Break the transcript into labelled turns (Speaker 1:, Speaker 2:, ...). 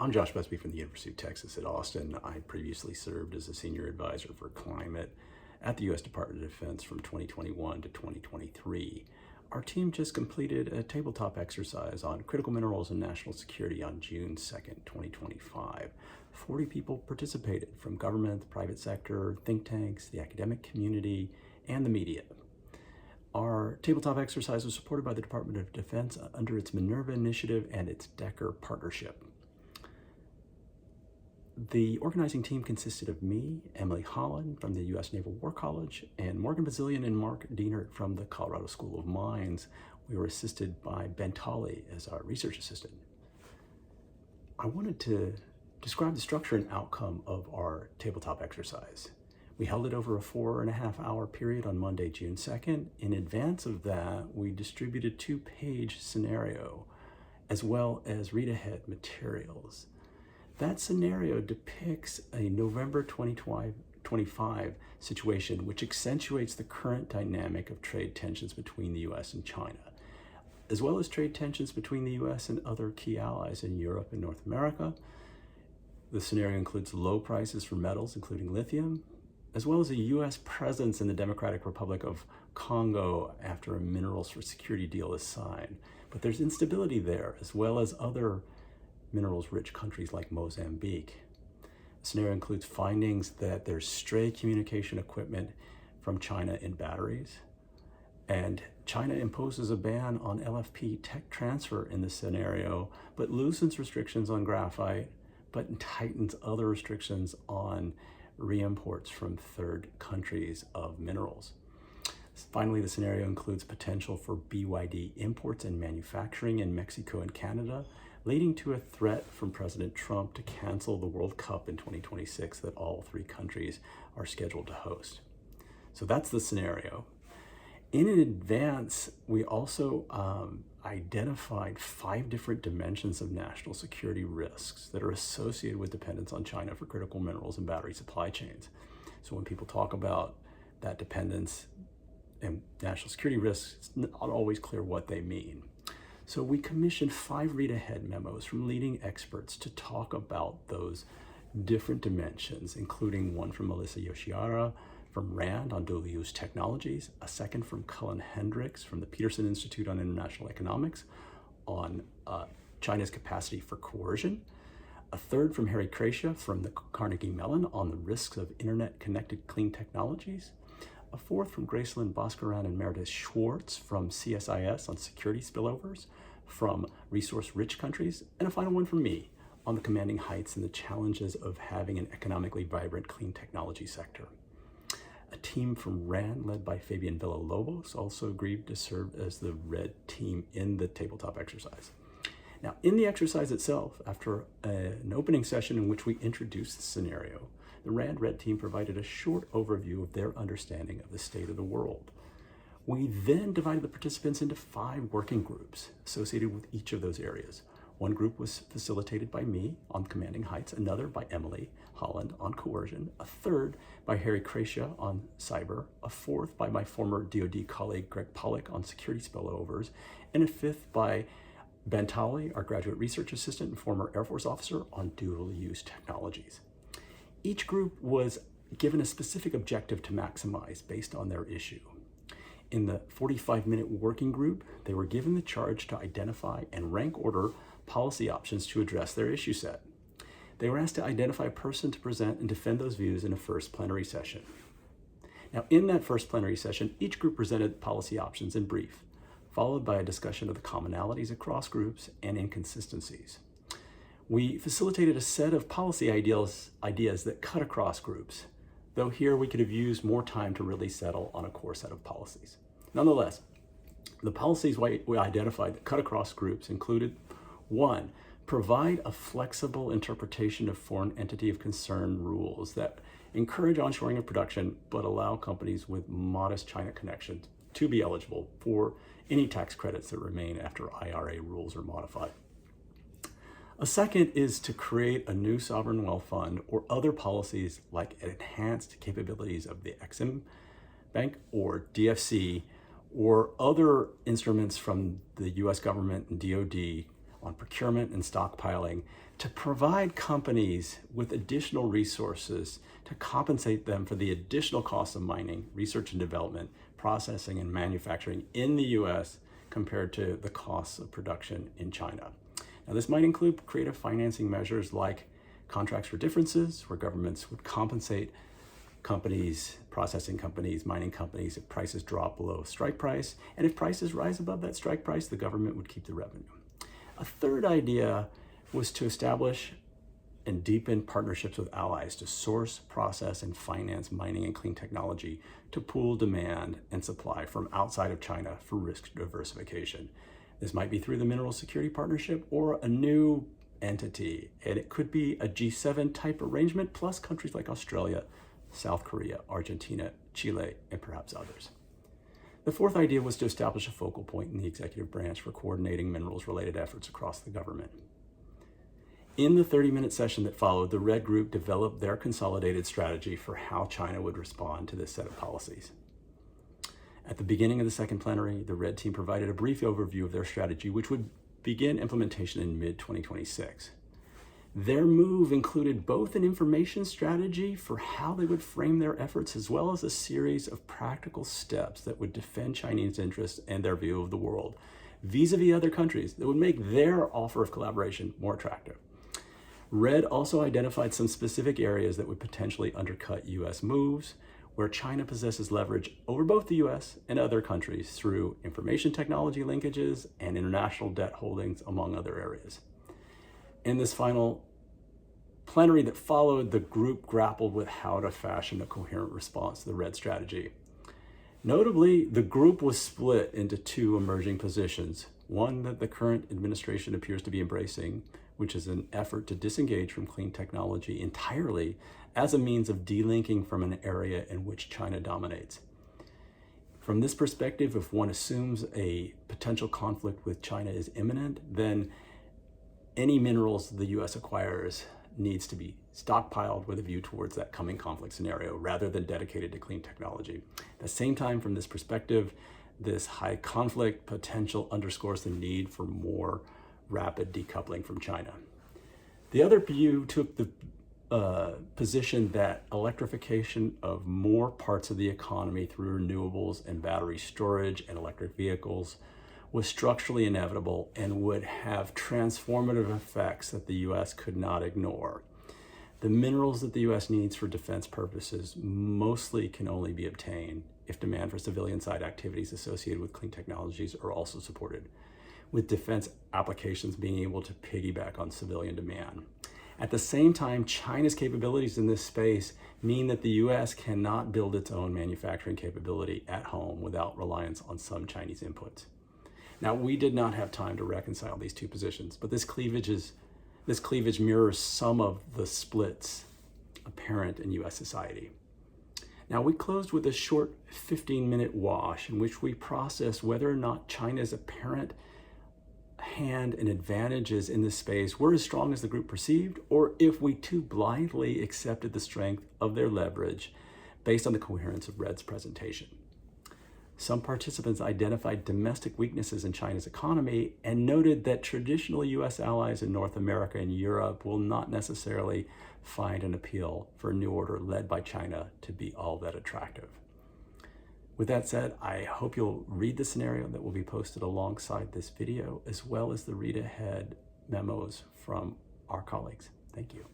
Speaker 1: I'm Josh Busby from the University of Texas at Austin. I previously served as a senior advisor for climate at the U.S. Department of Defense from 2021 to 2023. Our team just completed a tabletop exercise on critical minerals and national security on June 2nd, 2025. 40 people participated from government, the private sector, think tanks, the academic community, and the media. Our tabletop exercise was supported by the Department of Defense under its Minerva Initiative and its DECUR Partnership. The organizing team consisted of me, Emily Holland from the U.S. Naval War College, and Morgan Bazilian and Mark Dienert from the Colorado School of Mines. We were assisted by Ben Tolley as our research assistant. I wanted to describe the structure and outcome of our tabletop exercise. We held it over a 4.5-hour period on Monday, June 2nd. In advance of that, we distributed 2-page scenario as well as read-ahead materials. That scenario depicts a November 2025 situation which accentuates the current dynamic of trade tensions between the US and China, as well as trade tensions between the US and other key allies in Europe and North America. The scenario includes low prices for metals, including lithium, as well as a US presence in the Democratic Republic of Congo after a minerals for security deal is signed. But there's instability there, as well as other minerals-rich countries like Mozambique. The scenario includes findings that there's stray communication equipment from China in batteries, and China imposes a ban on LFP tech transfer in this scenario, but loosens restrictions on graphite, but tightens other restrictions on reimports from third countries of minerals. Finally, the scenario includes potential for BYD imports and manufacturing in Mexico and Canada, leading to a threat from President Trump to cancel the World Cup in 2026 that all 3 countries are scheduled to host. So that's the scenario. In advance, we also identified 5 different dimensions of national security risks that are associated with dependence on China for critical minerals and battery supply chains. So when people talk about that dependence and national security risks, it's not always clear what they mean. So we commissioned 5 read-ahead memos from leading experts to talk about those different dimensions, including one from Melissa Yoshiara from RAND on dual-use technologies, a second from Cullen Hendricks from the Peterson Institute on International Economics on China's capacity for coercion, a third from Harry Kreischa from the Carnegie Mellon on the risks of internet-connected clean technologies, a fourth from Gracelyn Bhaskaran and Meredith Schwartz from CSIS on security spillovers from resource-rich countries, and a final one from me on the commanding heights and the challenges of having an economically vibrant clean technology sector. A team from RAND led by Fabian Villalobos also agreed to serve as the red team in the tabletop exercise. Now, in the exercise itself, after an opening session in which we introduced the scenario, the RAND Red team provided a short overview of their understanding of the state of the world. We then divided the participants into 5 working groups associated with each of those areas. One group was facilitated by me on commanding heights, another by Emily Holland on coercion, a third by Harry Kreischa on cyber, a fourth by my former DoD colleague Greg Pollack on security spillovers, and a fifth by Ben Tolley, our graduate research assistant and former Air Force officer on dual-use technologies. Each group was given a specific objective to maximize based on their issue. In the 45-minute working group, they were given the charge to identify and rank order policy options to address their issue set. They were asked to identify a person to present and defend those views in a first plenary session. Now, in that first plenary session, each group presented policy options in brief, followed by a discussion of the commonalities across groups and inconsistencies. We facilitated a set of policy ideas that cut across groups, though here we could have used more time to really settle on a core set of policies. Nonetheless, the policies we identified that cut across groups included: 1, provide a flexible interpretation of foreign entity of concern rules that encourage onshoring of production but allow companies with modest China connections to be eligible for any tax credits that remain after IRA rules are modified. A second is to create a new sovereign wealth fund or other policies like enhanced capabilities of the Exim Bank or DFC or other instruments from the US government and DoD on procurement and stockpiling to provide companies with additional resources to compensate them for the additional costs of mining, research and development, processing and manufacturing in the US compared to the costs of production in China. Now, this might include creative financing measures like contracts for differences, where governments would compensate companies, processing companies, mining companies, if prices drop below strike price. And if prices rise above that strike price, the government would keep the revenue. A third idea was to establish and deepen partnerships with allies to source, process, and finance mining and clean technology to pool demand and supply from outside of China for risk diversification. This might be through the Mineral Security Partnership or a new entity, and it could be a G7 type arrangement plus countries like Australia, South Korea, Argentina, Chile, and perhaps others. The fourth idea was to establish a focal point in the executive branch for coordinating minerals-related efforts across the government. In the 30-minute session that followed, the Red Group developed their consolidated strategy for how China would respond to this set of policies. At the beginning of the second plenary, the Red team provided a brief overview of their strategy, which would begin implementation in mid-2026. Their move included both an information strategy for how they would frame their efforts, as well as a series of practical steps that would defend Chinese interests and their view of the world vis-a-vis other countries that would make their offer of collaboration more attractive. Red also identified some specific areas that would potentially undercut US moves, where China possesses leverage over both the US and other countries through information technology linkages and international debt holdings, among other areas. In this final plenary that followed, the group grappled with how to fashion a coherent response to the Red strategy. Notably, the group was split into two emerging positions, one that the current administration appears to be embracing, which is an effort to disengage from clean technology entirely as a means of delinking from an area in which China dominates. From this perspective, if one assumes a potential conflict with China is imminent, then any minerals the US acquires needs to be stockpiled with a view towards that coming conflict scenario rather than dedicated to clean technology. At the same time, from this perspective, this high conflict potential underscores the need for more rapid decoupling from China. The other view took the position that electrification of more parts of the economy through renewables and battery storage and electric vehicles was structurally inevitable and would have transformative effects that the US could not ignore. The minerals that the US needs for defense purposes mostly can only be obtained if demand for civilian side activities associated with clean technologies are also supported, with defense applications being able to piggyback on civilian demand. At the same time, China's capabilities in this space mean that the US cannot build its own manufacturing capability at home without reliance on some Chinese inputs. Now, we did not have time to reconcile these two positions, but this cleavage mirrors some of the splits apparent in US society. Now, we closed with a short 15-minute wash in which we processed whether or not China's apparent hand and advantages in this space were as strong as the group perceived, or if we too blindly accepted the strength of their leverage based on the coherence of Red's presentation. Some participants identified domestic weaknesses in China's economy and noted that traditional US allies in North America and Europe will not necessarily find an appeal for a new order led by China to be all that attractive. With that said, I hope you'll read the scenario that will be posted alongside this video, as well as the read ahead memos from our colleagues. Thank you.